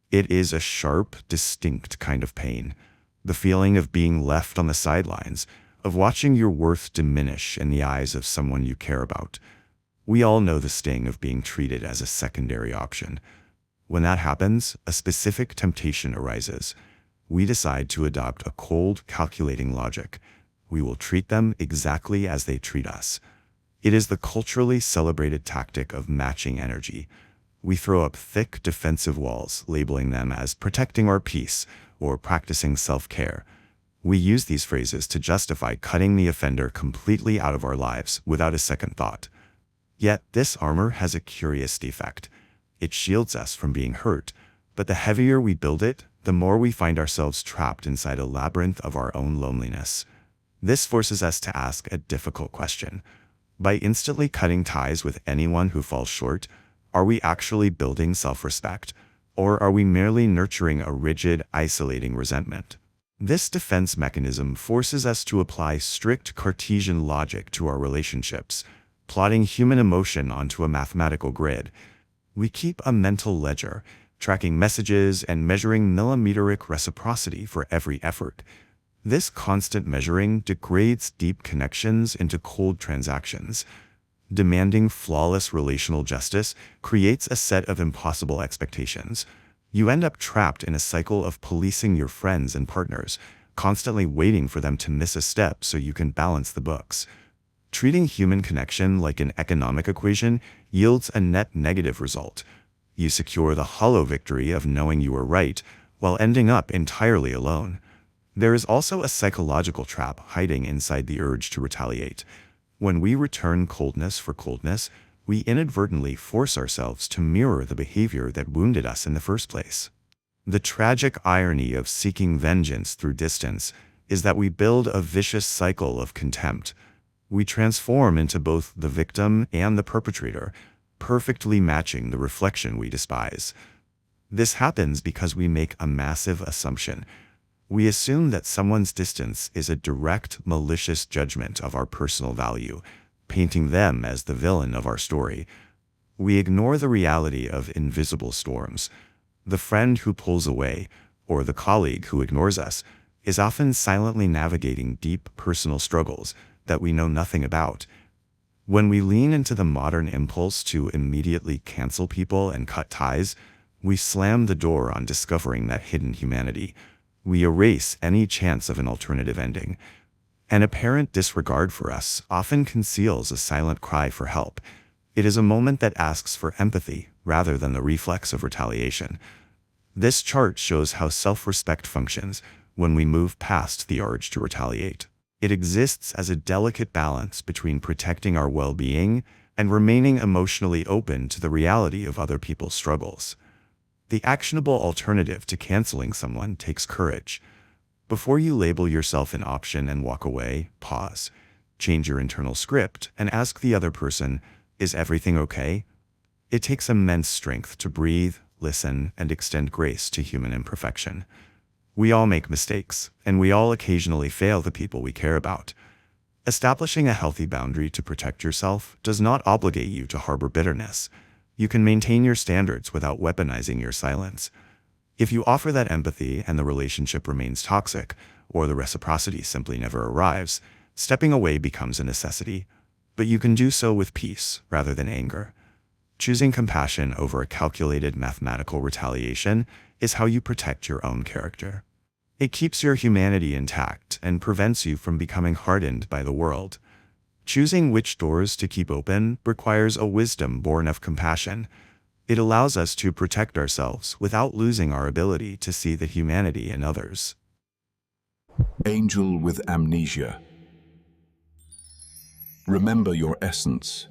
It is a sharp, distinct kind of pain. The feeling of being left on the sidelines, of watching your worth diminish in the eyes of someone you care about. We all know the sting of being treated as a secondary option. When that happens, a specific temptation arises. We decide to adopt a cold, calculating logic. We will treat them exactly as they treat us. It is the culturally celebrated tactic of matching energy. We throw up thick defensive walls, labeling them as protecting our peace or practicing self-care. We use these phrases to justify cutting the offender completely out of our lives without a second thought. Yet this armor has a curious defect. It shields us from being hurt, but the heavier we build it, the more we find ourselves trapped inside a labyrinth of our own loneliness. This forces us to ask a difficult question. By instantly cutting ties with anyone who falls short, are we actually building self-respect, or are we merely nurturing a rigid, isolating resentment? This defense mechanism forces us to apply strict Cartesian logic to our relationships, plotting human emotion onto a mathematical grid. We keep a mental ledger, tracking messages and measuring millimetric reciprocity for every effort. This constant measuring degrades deep connections into cold transactions. Demanding flawless relational justice creates a set of impossible expectations. You end up trapped in a cycle of policing your friends and partners, constantly waiting for them to miss a step so you can balance the books. Treating human connection like an economic equation yields a net negative result. You secure the hollow victory of knowing you were right, while ending up entirely alone. There is also a psychological trap hiding inside the urge to retaliate. When we return coldness for coldness, we inadvertently force ourselves to mirror the behavior that wounded us in the first place. The tragic irony of seeking vengeance through distance is that we build a vicious cycle of contempt. We transform into both the victim and the perpetrator, perfectly matching the reflection we despise. This happens because we make a massive assumption. We assume that someone's distance is a direct, malicious judgment of our personal value, painting them as the villain of our story. We ignore the reality of invisible storms. The friend who pulls away, or the colleague who ignores us, is often silently navigating deep personal struggles that we know nothing about. When we lean into the modern impulse to immediately cancel people and cut ties, we slam the door on discovering that hidden humanity. We erase any chance of an alternative ending. An apparent disregard for us often conceals a silent cry for help. It is a moment that asks for empathy rather than the reflex of retaliation. This chart shows how self-respect functions when we move past the urge to retaliate. It exists as a delicate balance between protecting our well-being and remaining emotionally open to the reality of other people's struggles. The actionable alternative to canceling someone takes courage. Before you label yourself an option and walk away, pause, change your internal script, and ask the other person, is everything okay? It takes immense strength to breathe, listen, and extend grace to human imperfection. We all make mistakes, and we all occasionally fail the people we care about. Establishing a healthy boundary to protect yourself does not obligate you to harbor bitterness. You can maintain your standards without weaponizing your silence. If you offer that empathy and the relationship remains toxic, or the reciprocity simply never arrives, stepping away becomes a necessity. But you can do so with peace rather than anger. Choosing compassion over a calculated mathematical retaliation is how you protect your own character. It keeps your humanity intact and prevents you from becoming hardened by the world. Choosing which doors to keep open requires a wisdom born of compassion. It allows us to protect ourselves without losing our ability to see the humanity in others. Angel with amnesia. Remember your essence.